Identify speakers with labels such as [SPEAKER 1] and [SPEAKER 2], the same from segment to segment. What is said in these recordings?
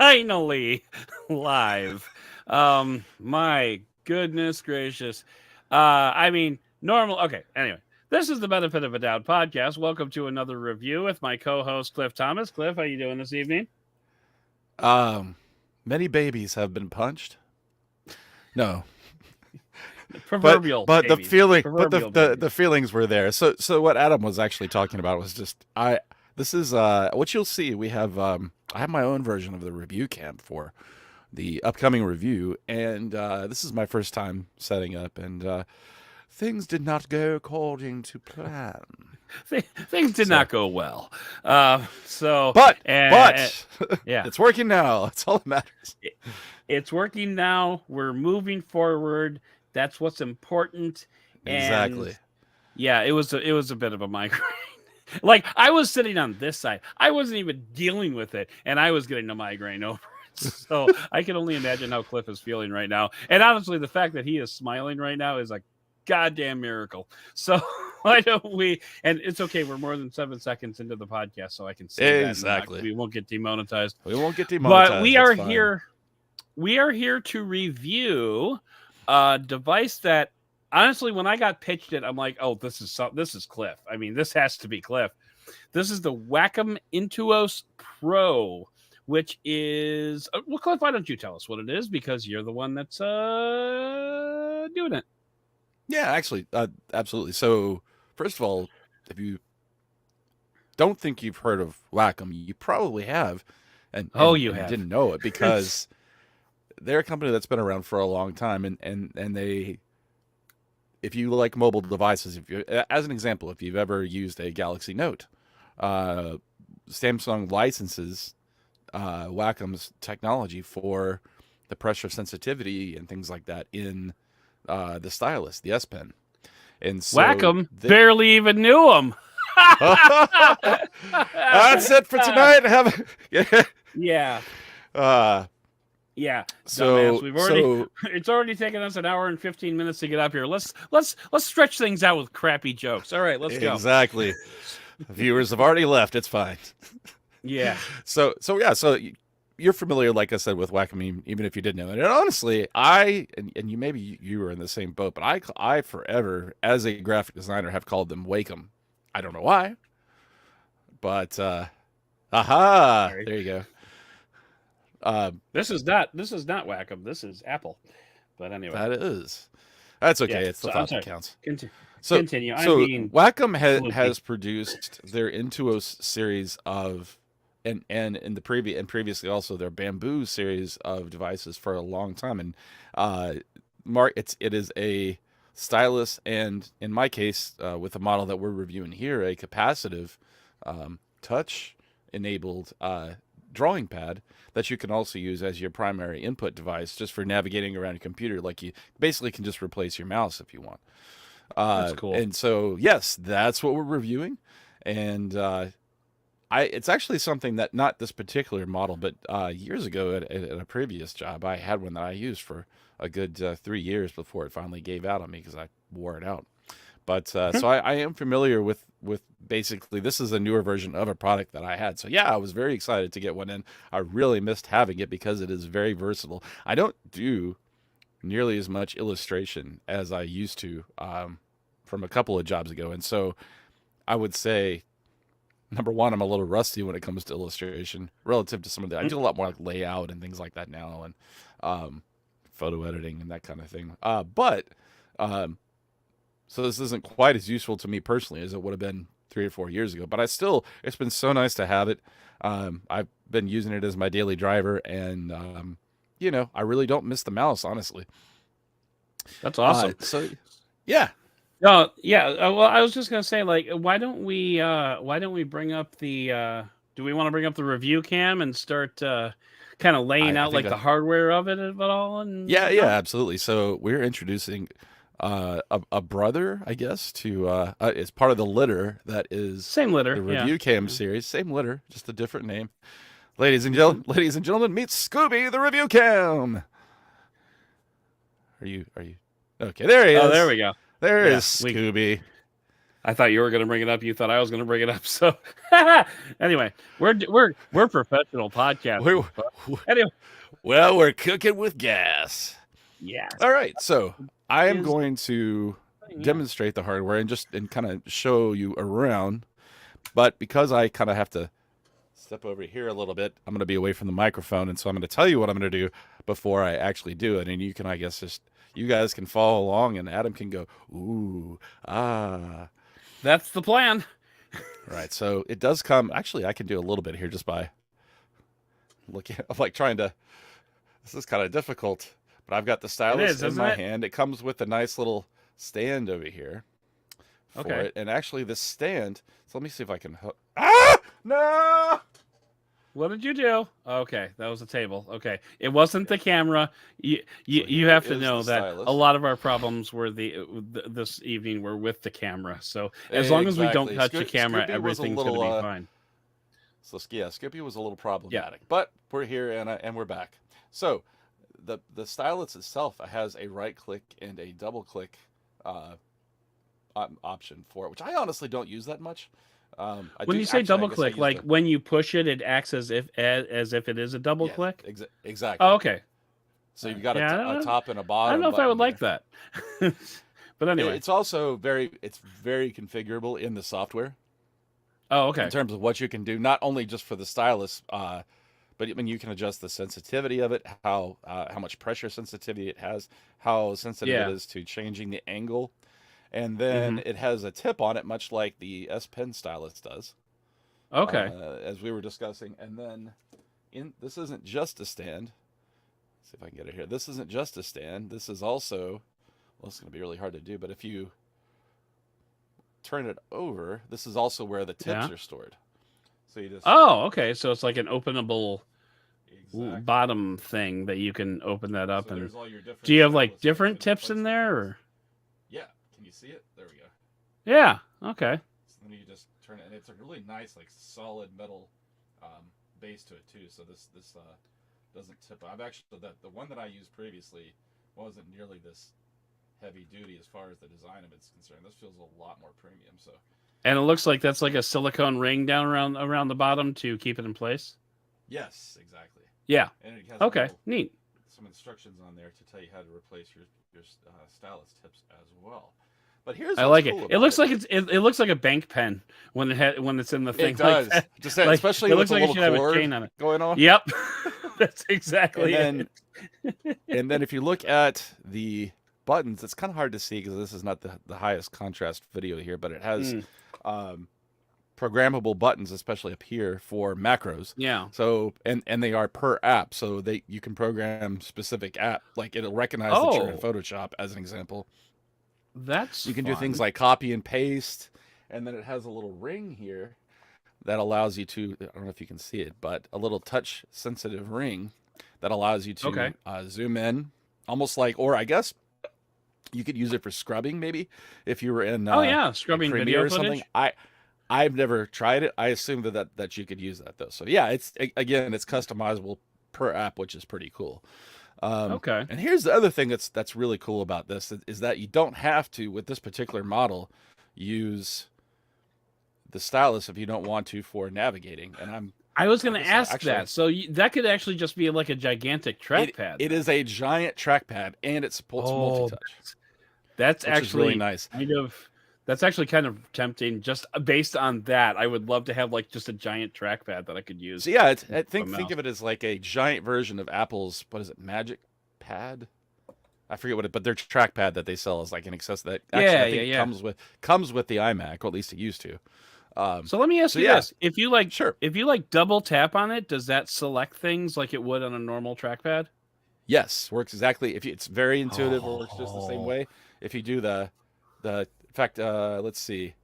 [SPEAKER 1] finally live. My goodness gracious. I mean, normal. Okay, anyway. This is the Benefit of a Doud podcast. Welcome to another review with my co-host Cliff Thomas. Cliff, how you doing this evening?
[SPEAKER 2] Um, Many babies have been punched. No, but
[SPEAKER 1] Proverbial
[SPEAKER 2] but the
[SPEAKER 1] babies.
[SPEAKER 2] feeling, but
[SPEAKER 1] Proverbial
[SPEAKER 2] the
[SPEAKER 1] babies.
[SPEAKER 2] feelings were there. So what Adam was actually talking about was just I. This is what you'll see. We have I have my own version of the review camp for the upcoming review, and this is my first time setting up, and things did not go according to plan.
[SPEAKER 1] Things did
[SPEAKER 2] So,
[SPEAKER 1] not go well. So,
[SPEAKER 2] but
[SPEAKER 1] uh,
[SPEAKER 2] but
[SPEAKER 1] yeah,
[SPEAKER 2] it's working now. That's all that matters.
[SPEAKER 1] it, it's working now. We're moving forward. That's what's important. And
[SPEAKER 2] Exactly.
[SPEAKER 1] yeah, it was a bit of a migraine. Like I was sitting on this side. I wasn't even dealing with it, and I was getting a migraine over it. So I can only imagine how Cliff is feeling right now. And honestly, the fact that he is smiling right now is a goddamn miracle. So why don't we? And it's okay. We're more than 7 seconds into the podcast, so I can say that.
[SPEAKER 2] Exactly.
[SPEAKER 1] We won't get demonetized.
[SPEAKER 2] We won't get
[SPEAKER 1] But
[SPEAKER 2] demonetized.
[SPEAKER 1] we
[SPEAKER 2] That's
[SPEAKER 1] are
[SPEAKER 2] fine.
[SPEAKER 1] here. We are here to review a device that honestly, when I got pitched it, I'm like, oh, this is Cliff. I mean, this has to be Cliff. This is the Wacom Intuos Pro, which is well, Cliff. Why don't you tell us what it is because you're the one that's doing it.
[SPEAKER 2] Yeah, actually, absolutely. So, first of all, if you don't think you've heard of Wacom, you probably have, and
[SPEAKER 1] Oh,
[SPEAKER 2] and,
[SPEAKER 1] you
[SPEAKER 2] and you
[SPEAKER 1] have.
[SPEAKER 2] didn't know it because they're a company that's been around for a long time, and they, if you like mobile devices, if you, as an example, if you've ever used a Galaxy Note, uh, Samsung licenses Wacom's technology for the pressure sensitivity and things like that in the stylus, the S Pen. And so
[SPEAKER 1] Wacom barely even knew him.
[SPEAKER 2] that's it for tonight. Have
[SPEAKER 1] Yeah.
[SPEAKER 2] uh,
[SPEAKER 1] Yeah, dumbass.
[SPEAKER 2] so
[SPEAKER 1] We've already
[SPEAKER 2] so
[SPEAKER 1] it's already taken us an hour and 15 minutes to get up here. Let's stretch things out with crappy jokes. All right, let's go.
[SPEAKER 2] exactly. Viewers have already left. It's fine.
[SPEAKER 1] Yeah.
[SPEAKER 2] So yeah. You're familiar, like I said, with Wacom, even if you didn't know it. And honestly, and you maybe you were in the same boat, but I forever, as a graphic designer, have called them Wacom. I don't know why, but aha,
[SPEAKER 1] Sorry.
[SPEAKER 2] there you go. Uh,
[SPEAKER 1] This is not Wacom. This is Apple. But anyway.
[SPEAKER 2] that is, that's okay.
[SPEAKER 1] Yeah.
[SPEAKER 2] It's the
[SPEAKER 1] So I'm
[SPEAKER 2] thought that
[SPEAKER 1] sorry.
[SPEAKER 2] counts. So
[SPEAKER 1] Continue. I'm
[SPEAKER 2] so
[SPEAKER 1] being
[SPEAKER 2] Wacom
[SPEAKER 1] fluky.
[SPEAKER 2] has produced their Intuos series of and in the previously also their Bamboo series of devices for a long time, and it is a stylus, and in my case with the model that we're reviewing here, a capacitive touch enabled drawing pad that you can also use as your primary input device just for navigating around your computer. Like, you basically can just replace your mouse if you want.
[SPEAKER 1] That's cool.
[SPEAKER 2] And so, yes, that's what we're reviewing. And it's actually something that, not this particular model, but years ago at a previous job, I had one that I used for a good 3 years before it finally gave out on me because I wore it out. But so I am familiar with basically, this is a newer version of a product that I had. So yeah, I was very excited to get one in. I really missed having it because it is very versatile. I don't do nearly as much illustration as I used to from a couple of jobs ago. And so I would say, number one, I'm a little rusty when it comes to illustration relative to some of the, I do a lot more like layout and things like that now, and photo editing and that kind of thing. But so this isn't quite as useful to me personally as it would have been 3 or 4 years ago. But it's been so nice to have it. I've been using it as my daily driver, and I really don't miss the mouse, honestly.
[SPEAKER 1] That's awesome.
[SPEAKER 2] So yeah.
[SPEAKER 1] Oh, yeah. Well, I was just gonna say, like, why don't we bring up the? Do we want to bring up the review cam and start kind of laying
[SPEAKER 2] I
[SPEAKER 1] out
[SPEAKER 2] think
[SPEAKER 1] like the hardware of it all? And
[SPEAKER 2] yeah, absolutely. So we're introducing a brother, I guess, to it's part of the litter that is
[SPEAKER 1] same litter.
[SPEAKER 2] the
[SPEAKER 1] Yeah.
[SPEAKER 2] review cam series. Same litter, just a different name. Ladies and gentlemen, meet Scooby the review cam. Are you okay? There he is.
[SPEAKER 1] Oh, there we go.
[SPEAKER 2] There
[SPEAKER 1] Yeah,
[SPEAKER 2] is Scooby.
[SPEAKER 1] I thought you were going to bring it up. You thought I was going to bring it up. So anyway, we're professional podcasters. Anyway,
[SPEAKER 2] well, we're cooking with gas.
[SPEAKER 1] yes.
[SPEAKER 2] All right, so I am
[SPEAKER 1] Is-
[SPEAKER 2] going to demonstrate the hardware and kind of show you around. But because I kind of have to step over here a little bit, I'm going to be away from the microphone, and so I'm going to tell you what I'm going to do before I actually do it, and you can, I guess, just you guys can follow along, and Adam can go, ooh, ah.
[SPEAKER 1] That's the plan.
[SPEAKER 2] Right, so it does come. Actually, I can do a little bit here just by looking. I'm like trying to. This is kind of difficult, but I've got the stylus in my hand. It comes with a nice little stand over here for it, and actually, this stand. So let me see if I can hook. Ah, no!
[SPEAKER 1] What did you do? Okay, that was a table. Okay, it wasn't the camera. You have to know that a lot of our problems were this evening were with the camera. So as long as we don't touch the camera, everything's going to be fine.
[SPEAKER 2] So yeah, Skippy was a little problematic, but we're here and we're back. So the stylus itself has a right click and a double click option for it, which I honestly don't use that much.
[SPEAKER 1] When you say double click, like when you push it, it acts as if it is a double click.
[SPEAKER 2] Exactly.
[SPEAKER 1] Oh, okay.
[SPEAKER 2] So you've got a top and a bottom.
[SPEAKER 1] I don't know if I would like that. But anyway,
[SPEAKER 2] it's also very configurable in the software.
[SPEAKER 1] Oh, okay.
[SPEAKER 2] In terms of what you can do, not only just for the stylus, but I mean you can adjust the sensitivity of it, how much pressure sensitivity it has, how sensitive it is to changing the angle. And then it has a tip on it, much like the S Pen stylus does.
[SPEAKER 1] Okay.
[SPEAKER 2] As we were discussing. And then this isn't just a stand. Let's see if I can get it here. This isn't just a stand. This is also, well, it's going to be really hard to do, but if you turn it over, this is also where the tips are stored. So you just...
[SPEAKER 1] Oh, okay. So it's like an openable bottom thing that you can open that up. So and do you have like different tips in there? Or?
[SPEAKER 2] Yeah. Can you see it? There we go.
[SPEAKER 1] Yeah. Okay.
[SPEAKER 2] So then you just turn it, and it's a really nice, like solid metal base to it too. So this doesn't tip. I've actually the one that I used previously wasn't nearly this heavy duty as far as the design of it's concerned. This feels a lot more premium. So.
[SPEAKER 1] And it looks like that's like a silicone ring down around the bottom to keep it in place.
[SPEAKER 2] Yes, exactly.
[SPEAKER 1] Yeah.
[SPEAKER 2] And it has
[SPEAKER 1] neat.
[SPEAKER 2] Some instructions on there to tell you how to replace your stylus tips as well. But here's
[SPEAKER 1] I like it. It looks like it looks like a bank pen when it's in the thing.
[SPEAKER 2] It does.
[SPEAKER 1] Like
[SPEAKER 2] just like, especially
[SPEAKER 1] it
[SPEAKER 2] with
[SPEAKER 1] looks like
[SPEAKER 2] a little
[SPEAKER 1] cord
[SPEAKER 2] chain on it going on.
[SPEAKER 1] Yep. That's exactly
[SPEAKER 2] it. And then if you look at the buttons, it's kind of hard to see because this is not the highest contrast video here, but it has programmable buttons, especially up here for macros.
[SPEAKER 1] Yeah.
[SPEAKER 2] So and they are per app, so you can program specific app, like it'll recognize that you're in Photoshop, as an example. You can do things like copy and paste, and then it has a little ring here that allows you to, I don't know if you can see it, but a little touch sensitive ring that allows you to zoom in, almost like, or I guess you could use it for scrubbing, maybe if you were in
[SPEAKER 1] scrubbing
[SPEAKER 2] Premiere
[SPEAKER 1] video
[SPEAKER 2] or something. I've never tried it. I assume that you could use that though. So yeah, it's customizable per app, which is pretty cool. And here's the other thing that's really cool about this is that you don't have to, with this particular model, use the stylus if you don't want to for navigating. And
[SPEAKER 1] I was going to ask that. So that could actually just be like a gigantic trackpad.
[SPEAKER 2] It is a giant trackpad, and it supports multi-touch.
[SPEAKER 1] That's actually
[SPEAKER 2] really nice.
[SPEAKER 1] That's actually kind of tempting. Just based on that, I would love to have like just a giant trackpad that I could use.
[SPEAKER 2] So yeah, think of it as like a giant version of Apple's, what is it, Magic Pad? I forget what but their trackpad that they sell is like an accessory that actually comes with the iMac, or at least it used to.
[SPEAKER 1] So let me ask you this: if you like double tap on it, does that select things like it would on a normal trackpad?
[SPEAKER 2] Yes, works exactly. It's very intuitive, works just the same way. If you do in fact, let's see.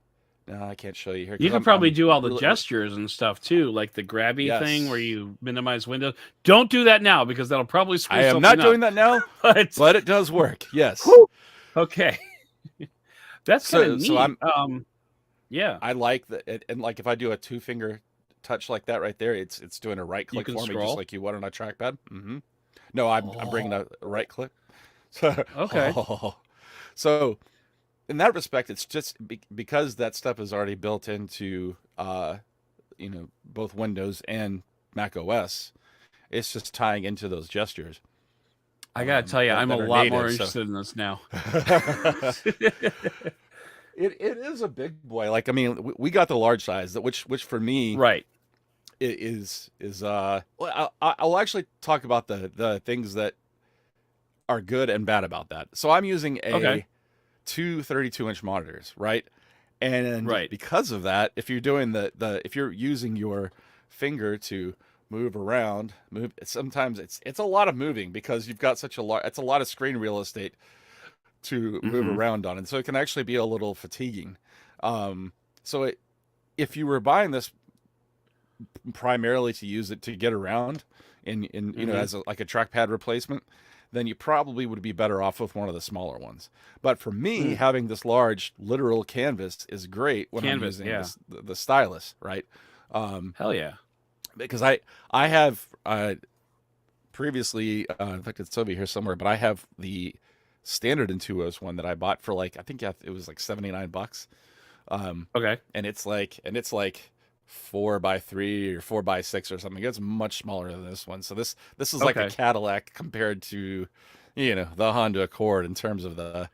[SPEAKER 2] No, I can't show you here.
[SPEAKER 1] You can probably do all the gestures and stuff too, like the grabby thing where you minimize windows. Don't do that now because that'll probably screw something up.
[SPEAKER 2] I am not doing that now, but it does work. Yes.
[SPEAKER 1] Okay. That's kind of neat.
[SPEAKER 2] So
[SPEAKER 1] yeah.
[SPEAKER 2] I like that, and like if I do a 2-finger touch like that right there, it's doing a right click for me, just like you would on a trackpad. Mm-hmm. No, I'm bringing a right click.
[SPEAKER 1] Okay.
[SPEAKER 2] So in that respect, it's just because that stuff is already built into both Windows and Mac OS. It's just tying into those gestures.
[SPEAKER 1] I gotta tell you, I'm a
[SPEAKER 2] that are
[SPEAKER 1] lot more
[SPEAKER 2] native, so-
[SPEAKER 1] interested in this now.
[SPEAKER 2] It is a big boy. Like, I mean, we got the large size, which for me
[SPEAKER 1] Right.
[SPEAKER 2] is well, I'll actually talk about the things that are good and bad about that. So I'm using
[SPEAKER 1] Okay.
[SPEAKER 2] two 32-inch monitors, right? And
[SPEAKER 1] Right.
[SPEAKER 2] because of that, if you're doing if you're using your finger to move around, sometimes it's a lot of moving because you've got it's a lot of screen real estate to move around on, and so it can actually be a little fatiguing. So if you were buying this primarily to use it to get around in as like a trackpad replacement, then you probably would be better off with one of the smaller ones. But for me, having this large literal canvas is great when I'm using the stylus, right?
[SPEAKER 1] Hell yeah.
[SPEAKER 2] Because I have previously, in fact, it's over here somewhere, but I have the standard Intuos one that I bought for I think it was like $79.
[SPEAKER 1] Okay.
[SPEAKER 2] And it's like 4x3 or 4x6 or something. It's much smaller than this one. So this is like a Cadillac compared to, the Honda Accord in terms of the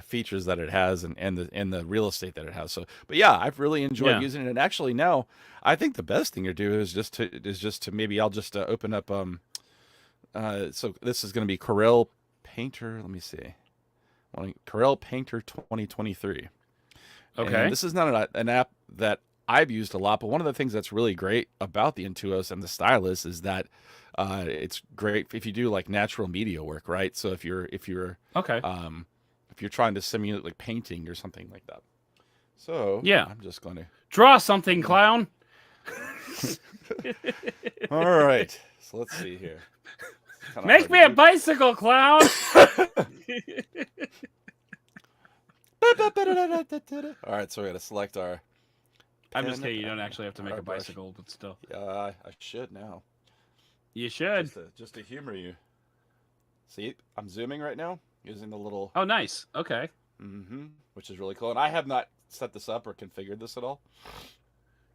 [SPEAKER 2] features that it has and the real estate that it has. So, but yeah, I've really enjoyed using it. And actually now, I think the best thing to do is just to maybe I'll just open up. So this is going to be Corel Painter. Let me see. Corel Painter 2023.
[SPEAKER 1] Okay.
[SPEAKER 2] And this is not an app that I've used a lot, but one of the things that's really great about the Intuos and the stylus is that it's great if you do like natural media work, right? So if you're
[SPEAKER 1] okay.
[SPEAKER 2] If you're trying to simulate like painting or something like that. So
[SPEAKER 1] yeah,
[SPEAKER 2] I'm just going to
[SPEAKER 1] draw something, clown.
[SPEAKER 2] All right. So let's see here.
[SPEAKER 1] Make me a bicycle, clown.
[SPEAKER 2] All right, so we're gonna select our.
[SPEAKER 1] I'm just kidding. You don't actually have to make a bicycle, but still.
[SPEAKER 2] Yeah, I should now.
[SPEAKER 1] You should.
[SPEAKER 2] Just to humor you. See, I'm zooming right now using the little.
[SPEAKER 1] Oh, nice. Okay.
[SPEAKER 2] Which is really cool, and I have not set this up or configured this at all.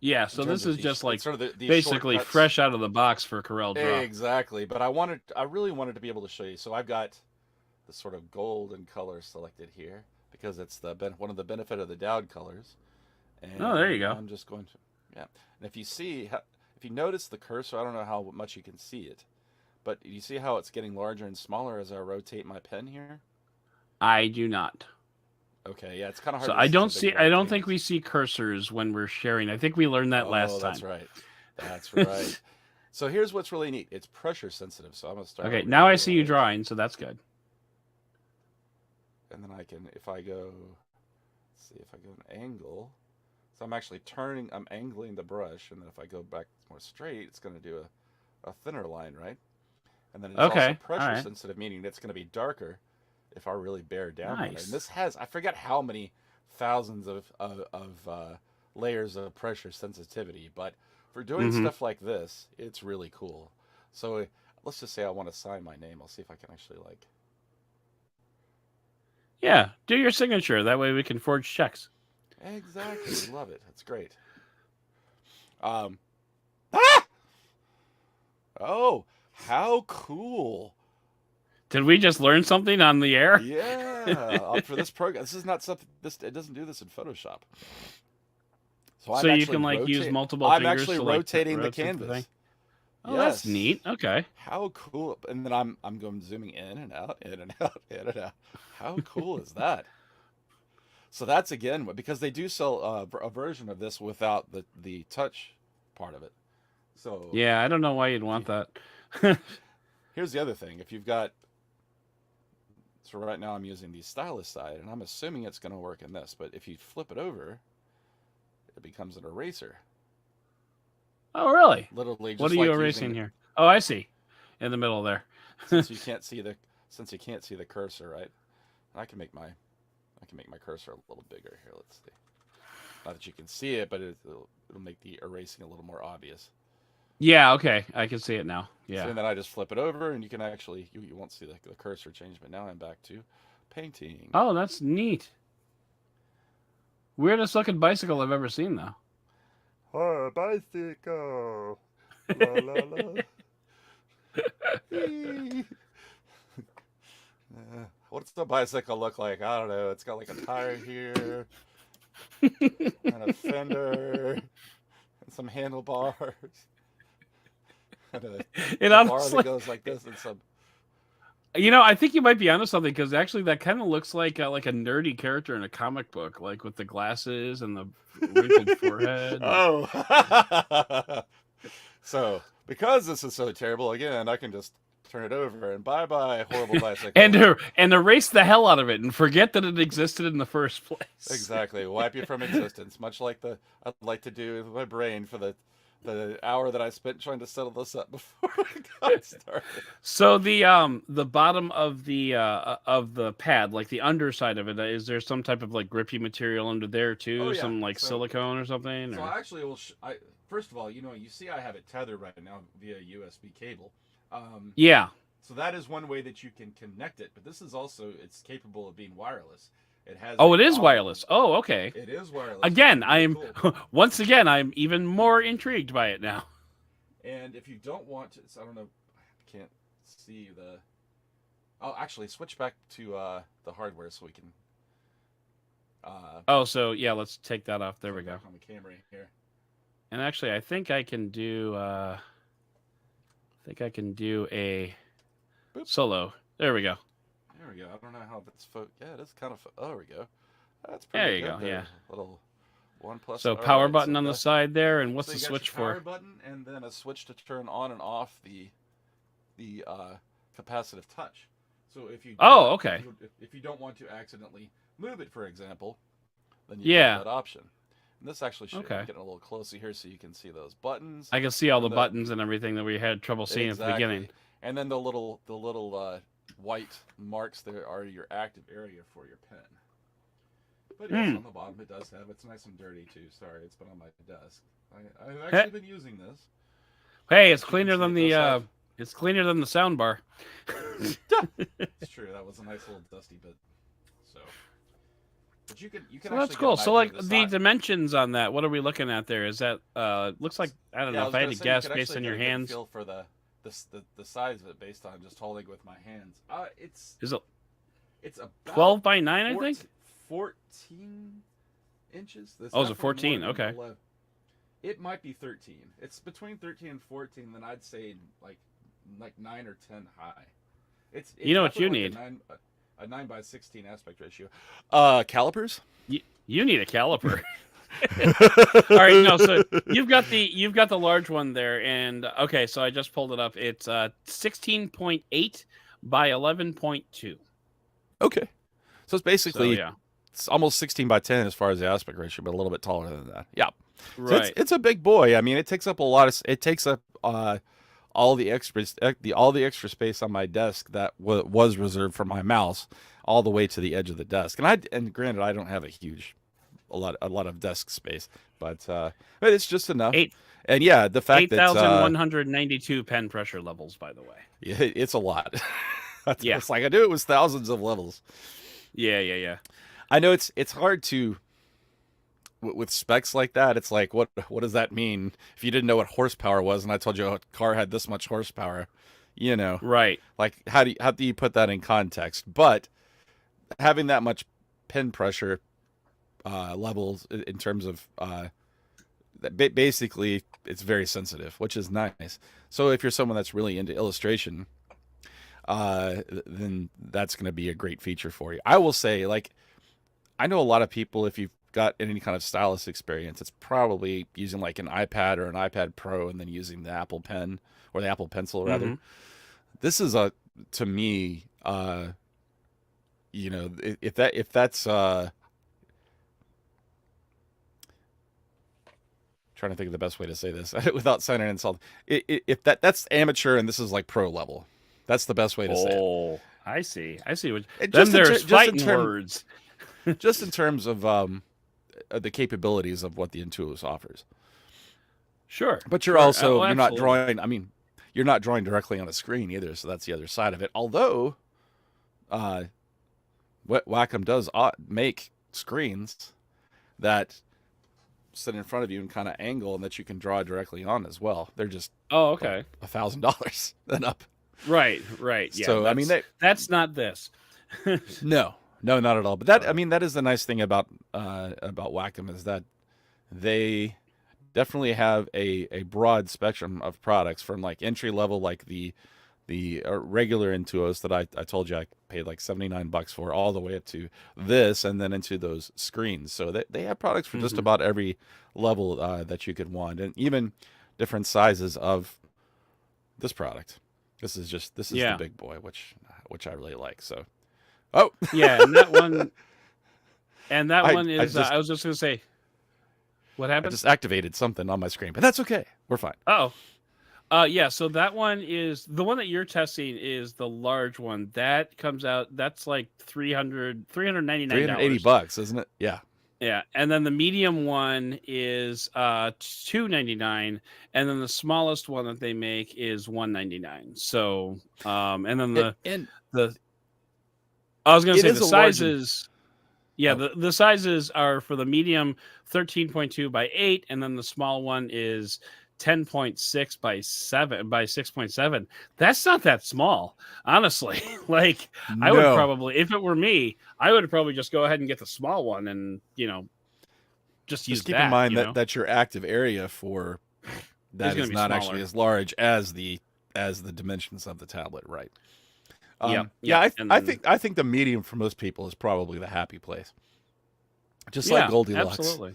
[SPEAKER 1] Yeah, so this is just like
[SPEAKER 2] sort of
[SPEAKER 1] basically fresh out of the box for Corel Draw.
[SPEAKER 2] Exactly, but I really wanted to be able to show you. So I've got the sort of golden color selected here because it's one of the benefit of the Doud colors. And
[SPEAKER 1] there you go.
[SPEAKER 2] I'm just going to, and if you notice the cursor, I don't know how much you can see it, but you see how it's getting larger and smaller as I rotate my pen here?
[SPEAKER 1] I do not.
[SPEAKER 2] Okay, yeah, it's kind of hard.
[SPEAKER 1] So I don't think we see cursors when we're sharing. I think we learned that last time.
[SPEAKER 2] That's right. That's right. So here's what's really neat. It's pressure sensitive. So I'm going to start.
[SPEAKER 1] Okay, now I see you drawing, so that's good.
[SPEAKER 2] And then if I go, let's see, if I go an angle. So I'm angling the brush, and then if I go back more straight, it's going to do a thinner line, right? And then it's also pressure sensitive, meaning it's going to be darker if I really bear down on it. And this has, I forget how many thousands of layers of pressure sensitivity, but for doing stuff like this, it's really cool. So let's just say I want to sign my name. I'll see if I can actually
[SPEAKER 1] Yeah, do your signature. That way we can forge checks.
[SPEAKER 2] Exactly. Love it. That's great. Oh, how cool.
[SPEAKER 1] Did we just learn something on the air?
[SPEAKER 2] Yeah. For this program, this is not something. It doesn't do this in Photoshop.
[SPEAKER 1] So you can use multiple fingers.
[SPEAKER 2] I'm actually rotating the canvas.
[SPEAKER 1] Oh, that's neat. Okay.
[SPEAKER 2] How cool! And then I'm going zooming in and out, in and out, in and out. How cool is that? So that's again because they do sell a version of this without the touch part of it. So
[SPEAKER 1] yeah, I don't know why you'd want that.
[SPEAKER 2] Here's the other thing: if you've got, so right now I'm using the stylus side, and I'm assuming it's going to work in this. But if you flip it over, it becomes an eraser.
[SPEAKER 1] Oh, really?
[SPEAKER 2] Literally, just
[SPEAKER 1] what are you erasing here? Oh, I see, in the middle there.
[SPEAKER 2] Since you can't see the cursor, right? I can make my cursor a little bigger here. Let's see. Not that you can see it, but it'll make the erasing a little more obvious.
[SPEAKER 1] Yeah. Okay, I can see it now. Yeah.
[SPEAKER 2] So then I just flip it over, and you can actually you won't see the cursor change. But now I'm back to painting.
[SPEAKER 1] Oh, that's neat. Weirdest looking bicycle I've ever seen, though.
[SPEAKER 2] Oh, bicycle. La la la. What's the bicycle look like? I don't know. It's got like a tire here, and a fender, and some handlebars, and
[SPEAKER 1] It
[SPEAKER 2] a bar
[SPEAKER 1] honestly,
[SPEAKER 2] that goes like this, and some.
[SPEAKER 1] I think you might be onto something, because actually that kind of looks like a nerdy character in a comic book, like with the glasses and the wrinkled forehead.
[SPEAKER 2] Oh. So, because this is so terrible, again, I can just turn it over and bye-bye, horrible bicycle.
[SPEAKER 1] and erase the hell out of it and forget that it existed in the first place.
[SPEAKER 2] Exactly. Wipe you from existence, much like I'd like to do with my brain for the hour that I spent trying to settle this up before I got started.
[SPEAKER 1] So the bottom of the pad, like the underside of it, is there some type of like grippy material under there too?
[SPEAKER 2] Oh, yeah.
[SPEAKER 1] Some like silicone or something?
[SPEAKER 2] So
[SPEAKER 1] or?
[SPEAKER 2] I actually will. First of all, you see I have it tethered right now via USB cable.
[SPEAKER 1] Yeah.
[SPEAKER 2] So that is one way that you can connect it, but this is also, it's capable of being wireless. It has.
[SPEAKER 1] Oh, it is wireless. Oh, okay.
[SPEAKER 2] It is wireless.
[SPEAKER 1] Again,
[SPEAKER 2] Cool.
[SPEAKER 1] once again, I'm even more intrigued by it now.
[SPEAKER 2] And if you don't want to, I don't know, I can't see the. Oh, actually, switch back to the hardware so we can.
[SPEAKER 1] Oh, so yeah, let's take that off. There we go.
[SPEAKER 2] On the camera here.
[SPEAKER 1] And actually, I think I can do. a
[SPEAKER 2] Boop.
[SPEAKER 1] solo. There we go.
[SPEAKER 2] There we go. I don't know how that's yeah, it is kind of. Oh, there we go. That's
[SPEAKER 1] There
[SPEAKER 2] pretty
[SPEAKER 1] you
[SPEAKER 2] good.
[SPEAKER 1] go. Yeah.
[SPEAKER 2] Little OnePlus.
[SPEAKER 1] So power button on the side there, and what's
[SPEAKER 2] so
[SPEAKER 1] the
[SPEAKER 2] you got
[SPEAKER 1] switch
[SPEAKER 2] your power
[SPEAKER 1] for?
[SPEAKER 2] button, and then a switch to turn on and off the capacitive touch. So if you
[SPEAKER 1] okay.
[SPEAKER 2] if you don't want to accidentally move it, for example, then you have that option. And this actually should get a little closer here so you can see those buttons.
[SPEAKER 1] I can see all the buttons and everything that we had trouble seeing at the beginning.
[SPEAKER 2] And then the little white marks there are your active area for your pen. But yes, on the bottom it does have. It's nice and dirty too. Sorry, it's been on my desk. I've actually been using this.
[SPEAKER 1] Hey, it's cleaner than the it's cleaner than the sound bar.
[SPEAKER 2] It's true. That was a nice little dusty bit. So, but you can.
[SPEAKER 1] So that's cool. So like the dimensions on that, what are we looking at there? Is that looks like, I don't know if I had to guess based on your hands.
[SPEAKER 2] Feel for the size of it based on just holding it with my hands. It's about
[SPEAKER 1] 12 by 9, I think.
[SPEAKER 2] 14 inches.
[SPEAKER 1] Oh, is it 14? Okay.
[SPEAKER 2] 11. It might be 13. It's between 13 and 14. Then I'd say like 9 or 10 high. It's
[SPEAKER 1] you know what you
[SPEAKER 2] like
[SPEAKER 1] need?
[SPEAKER 2] A 9 by 16 aspect ratio. Calipers.
[SPEAKER 1] You need a caliper. All right, no. So you've got the large one there, and okay. So I just pulled it up. It's 16.8 by 11.2.
[SPEAKER 2] Okay, so it's basically
[SPEAKER 1] yeah.
[SPEAKER 2] It's almost 16 by 10 as far as the aspect ratio, but a little bit taller than that. Yeah,
[SPEAKER 1] right.
[SPEAKER 2] So it's a big boy. I mean, it takes up a lot of. It takes up all the extra space on my desk that was reserved for my mouse, all the way to the edge of the desk. And granted, I don't have a lot of desk space, but it's just enough. And yeah, the fact that
[SPEAKER 1] 8,192 pen pressure levels, by the way.
[SPEAKER 2] Yeah, it's a lot.
[SPEAKER 1] Yeah,
[SPEAKER 2] it's like I knew it was thousands of levels.
[SPEAKER 1] Yeah.
[SPEAKER 2] I know it's hard to with specs like that. It's like what does that mean if you didn't know what horsepower was, and I told you a car had this much horsepower,
[SPEAKER 1] right?
[SPEAKER 2] Like how do you put that in context? But having that much pen pressure levels in terms of basically it's very sensitive, which is nice. So if you're someone that's really into illustration, then that's going to be a great feature for you. I will say, like, I know a lot of people, if you've got any kind of stylus experience, it's probably using like an iPad or an iPad Pro and then using the Apple Pen or the Apple Pencil rather. Mm-hmm. This is to me, if that's trying to think of the best way to say this without sounding insult. If that's amateur and this is like pro level. That's the best way to say it.
[SPEAKER 1] Oh, I see. Then there's fighting words.
[SPEAKER 2] Just in terms of the capabilities of what the Intuos offers.
[SPEAKER 1] Sure.
[SPEAKER 2] But you're also you're not drawing. I mean, you're not drawing directly on a screen either, so that's the other side of it. Although, Wacom does make screens that sit in front of you and kind of angle, and that you can draw directly on as well. They're just
[SPEAKER 1] Oh,
[SPEAKER 2] like
[SPEAKER 1] okay.
[SPEAKER 2] $1,000 and up.
[SPEAKER 1] Right. Yeah.
[SPEAKER 2] So I mean,
[SPEAKER 1] That's not this.
[SPEAKER 2] no, not at all. But that, I mean, that is the nice thing about Wacom, is that they definitely have a broad spectrum of products, from like entry level, like the regular Intuos that I told you I paid like $79 for, all the way up to this, and then into those screens. So they have products for just about every level that you could want, and even different sizes of this product. This is the big boy, which I really like. So,
[SPEAKER 1] Yeah, and that one is.
[SPEAKER 2] I
[SPEAKER 1] I was just gonna say, what happened?
[SPEAKER 2] just activated something on my screen, but that's okay. We're fine.
[SPEAKER 1] Oh, yeah. So that one is the one that you're testing is the large one that comes out. That's like $399.
[SPEAKER 2] $380, isn't it? Yeah.
[SPEAKER 1] Yeah, and then the medium one is $299, and then the smallest one that they make is $199. So, and then the I was gonna say the sizes. Yeah, the sizes are for the medium 13.2 by 8, and then the small one is 10.6 by 6.7. That's not that small, honestly. Like, I would probably, if it were me, I would probably just go ahead and get the small one, and just use that.
[SPEAKER 2] Just keep in mind that your active area for that is not actually as large as the dimensions of the tablet, right? I think the medium for most people is probably the happy place. Just like Goldilocks.
[SPEAKER 1] Absolutely.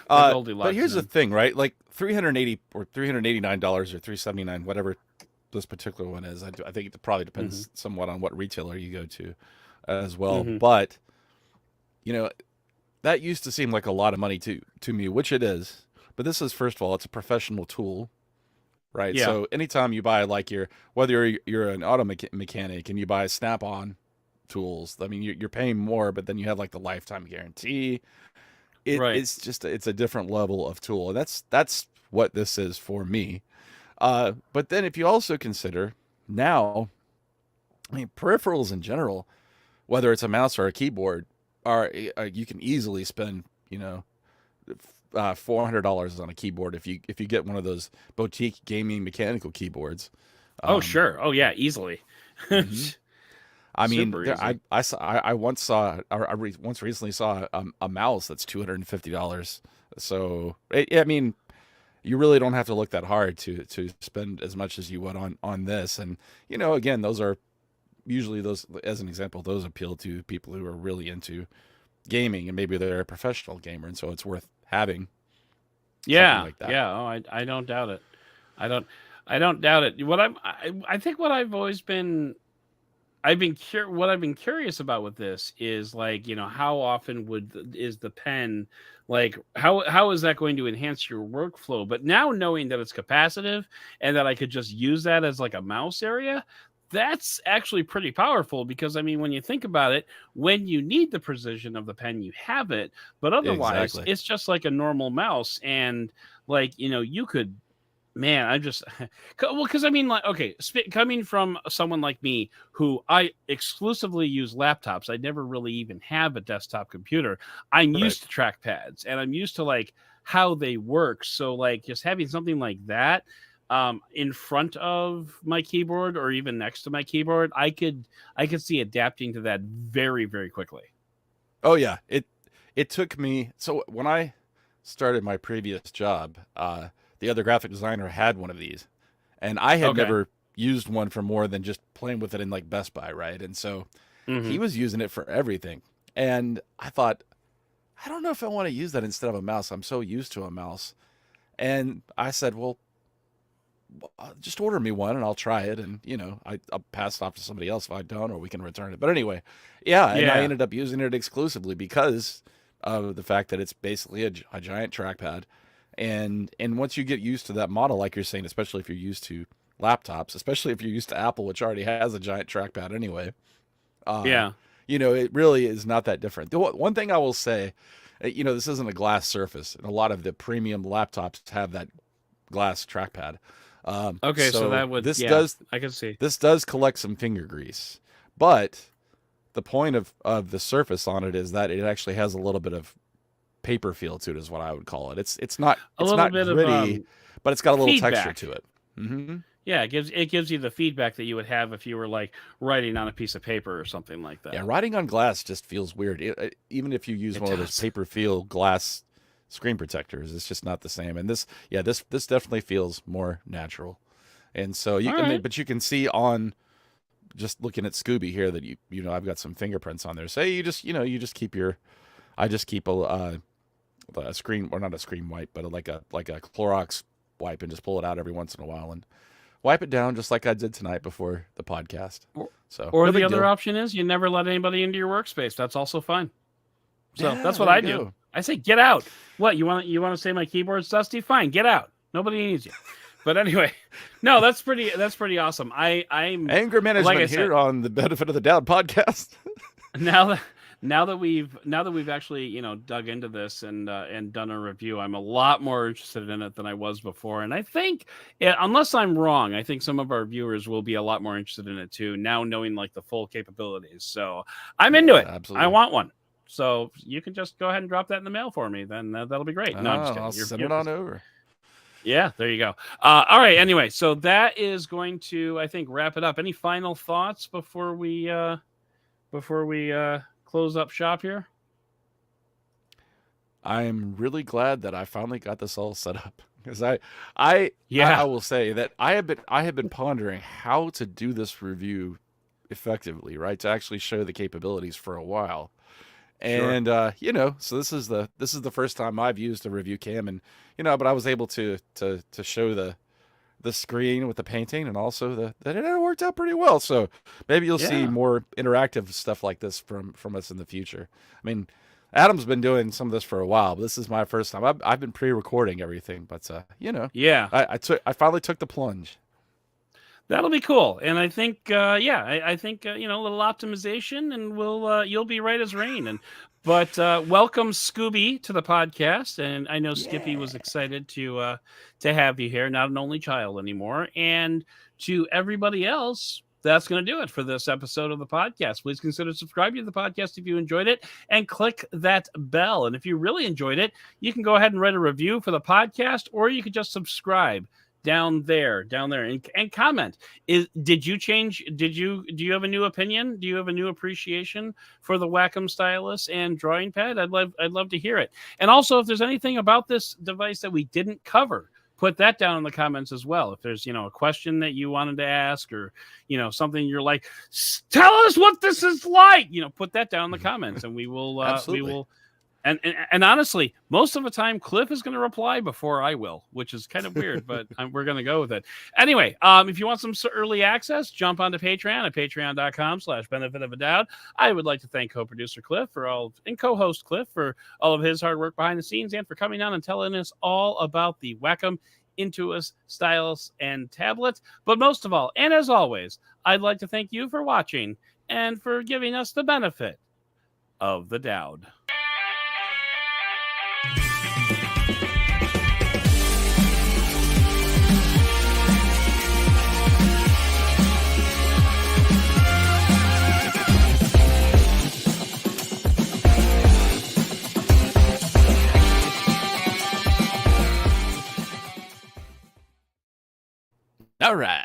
[SPEAKER 2] But here's the thing, right? Like $380 or $389 or $379, whatever this particular one is. I think it probably depends somewhat on what retailer you go to as well. But that used to seem like a lot of money to me, which it is. But this is, first of all, it's a professional tool, right?
[SPEAKER 1] Yeah.
[SPEAKER 2] So anytime you buy whether you're an auto mechanic and you buy Snap-on tools, I mean, you're paying more, but then you have like the lifetime guarantee. It's a different level of tool, and that's what this is for me. But then if you also consider now, I mean, peripherals in general, whether it's a mouse or a keyboard, you can easily spend $400 on a keyboard if you get one of those boutique gaming mechanical keyboards.
[SPEAKER 1] Oh sure, oh yeah, easily.
[SPEAKER 2] I mean, I once recently saw a mouse that's $250. So I mean, you really don't have to look that hard to spend as much as you would on this. And again, those are usually, those, as an example, those appeal to people who are really into gaming, and maybe they're a professional gamer, and so it's worth having.
[SPEAKER 1] Yeah,
[SPEAKER 2] like that.
[SPEAKER 1] yeah. Oh, I don't doubt it. I don't doubt it. I think what I've been curious about with this is, like, how often is the pen, like, how is that going to enhance your workflow? But now, knowing that it's capacitive and that I could just use that as like a mouse area, that's actually pretty powerful, because I mean, when you think about it, when you need the precision of the pen, you have it, but otherwise it's just like a normal mouse. And like, you could, man, I just, well, because I mean, like, okay, coming from someone like me who I exclusively use laptops, I never really even have a desktop computer. I'm used to trackpads, and I'm used to like how they work. So like, just having something like that in front of my keyboard, or even next to my keyboard, I could see adapting to that very, very quickly.
[SPEAKER 2] Oh yeah, it took me, so when I started my previous job, the other graphic designer had one of these, and I had never used one for more than just playing with it in like Best Buy, right? And so he was using it for everything, and I thought, I don't know if I want to use that instead of a mouse. I'm so used to a mouse. And I said, well, just order me one and I'll try it, and I'll pass it off to somebody else if I don't, or we can return it. But anyway, and I ended up using it exclusively because of the fact that it's basically a giant trackpad. And once you get used to that model, like you're saying, especially if you're used to laptops, especially if you're used to Apple, which already has a giant trackpad anyway, it really is not that different. The one thing I will say, this isn't a glass surface, and a lot of the premium laptops have that glass trackpad.
[SPEAKER 1] So that would, I can see.
[SPEAKER 2] This does collect some finger grease, but the point of the surface on it is that it actually has a little bit of paper feel to it, is what I would call it. It's not gritty, but it's got a little texture
[SPEAKER 1] feedback
[SPEAKER 2] to it. Mm-hmm.
[SPEAKER 1] Yeah, it gives you the feedback that you would have if you were like writing on a piece of paper or something like that.
[SPEAKER 2] Yeah, writing on glass just feels weird. Even if you use one of those paper feel glass screen protectors, it's just not the same. And this definitely feels more natural. And so but you can see on just looking at Scooby here that you know I've got some fingerprints on there. So you just keep I just keep a screen, or not a screen wipe, but like a Clorox wipe, and just pull it out every once in a while and wipe it down just like I did tonight before the podcast.
[SPEAKER 1] Or the other option is you never let anybody into your workspace. That's also fine. So that's what I do. I say, get out. What, you want to say my keyboard's dusty? Fine, get out. Nobody needs you. But anyway, no, that's pretty awesome. I'm
[SPEAKER 2] anger management here on the Benefit of the Doud podcast.
[SPEAKER 1] Now that we've actually dug into this and done a review, I'm a lot more interested in it than I was before. And I think, unless I'm wrong, I think some of our viewers will be a lot more interested in it too, now knowing like the full capabilities. So I'm into it. Absolutely. I want one. So you can just go ahead and drop that in the mail for me. Then that'll be great. No, I'm just kidding.
[SPEAKER 2] I'll send it on over.
[SPEAKER 1] Yeah, there you go. All right. Anyway, so that is going to, I think, wrap it up. Any final thoughts before we close up shop here?
[SPEAKER 2] I'm really glad that I finally got this all set up, because I will say that I have been pondering how to do this review effectively, right? To actually show the capabilities for a while. And so this is the first time I've used a review cam, and but I was able to show the screen with the painting, and also that it worked out pretty well. So maybe you'll see more interactive stuff like this from us in the future. I mean, Adam's been doing some of this for a while, but this is my first time. I've been pre-recording everything, but I finally took the plunge.
[SPEAKER 1] That'll be cool. And I think, I think a little optimization, and you'll be right as rain. But welcome, Scooby, to the podcast. And I know Skippy was excited to have you here, not an only child anymore. And to everybody else, that's going to do it for this episode of the podcast. Please consider subscribing to the podcast if you enjoyed it, and click that bell. And if you really enjoyed it, you can go ahead and write a review for the podcast, or you could just subscribe down there and comment. Did you change? Do you have a new opinion? Do you have a new appreciation for the Wacom stylus and drawing pad? I'd love to hear it. And also, if there's anything about this device that we didn't cover, put that down in the comments as well. If there's a question that you wanted to ask, or something you're like, tell us what this is like, put that down in the comments, and we will we will. And honestly, most of the time, Cliff is going to reply before I will, which is kind of weird, but we're going to go with it. Anyway, if you want some early access, jump onto Patreon at patreon.com/benefitofadoud. I would like to thank co-producer Cliff and co-host Cliff for all of his hard work behind the scenes, and for coming on and telling us all about the Wacom Intuos stylus and tablet. But most of all, and as always, I'd like to thank you for watching and for giving us the benefit of the Doud.
[SPEAKER 2] All right.